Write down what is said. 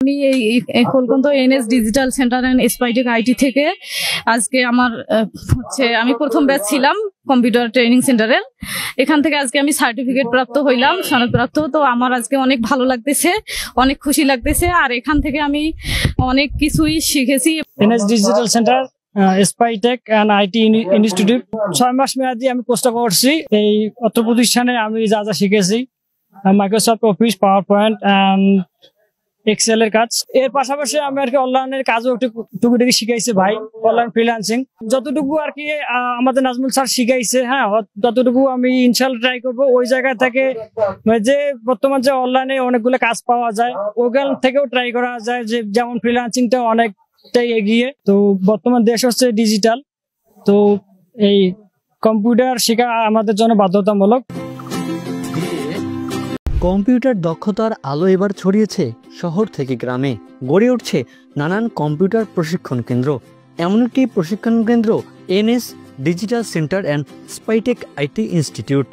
আমি এই Kolkata NS digital centre and Spitech IT থেকে আজকে আমার আমি প্রথম ব্যাচ ছিলাম কম্পিউটার ট্রেনিং সেন্টারের। এখান থেকে আজকে আমি সার্টিফিকেট প্রাপ্ত হইলাম, সনদপ্রাপ্ত। তো আমার আজকে অনেক ভালো লাগতেছে, অনেক খুশি লাগতেছে। আর এখান থেকে আমি অনেক কিছুই শিখেছি। NS digital centre Spitech and IT institute 6 মাস মেয়াদি আমি কোর্সটা করছি। এই অত্র প্রতিষ্ঠানে আমি যা যা শিখেছি Microsoft Office, PowerPoint and Excel এর কাজ। এর পাশাপাশি আমি আর কি অনলাইনের কাজও একটু টুকিটাকি শিখাইছে ভাই, অনলাইন ফ্রিল্যান্সিং যতটুকু আর কি আমাদের নাজমুল স্যার শিখাইছে, হ্যাঁ ততটুকু আমি ইনশাল্লাহ ট্রাই করব। ওই জায়গা থেকে যে বর্তমান যে অনলাইনে অনেকগুলো কাজ পাওয়া যায় ওখান থেকেও ট্রাই করা যায়, যে যেমন ফ্রিল্যান্সিংটা অনেকটাই এগিয়ে। তো বর্তমান দেশ হচ্ছে ডিজিটাল, তো এই কম্পিউটার শেখা আমাদের জন্য বাধ্যতামূলক। কম্পিউটার দক্ষতার আলো এবার ছড়িয়েছে শহর থেকে গ্রামে, গড়ে উঠছে নানান কম্পিউটার প্রশিক্ষণ কেন্দ্র। এমন একটি প্রশিক্ষণ কেন্দ্র NS digital centre and Spitech IT institute.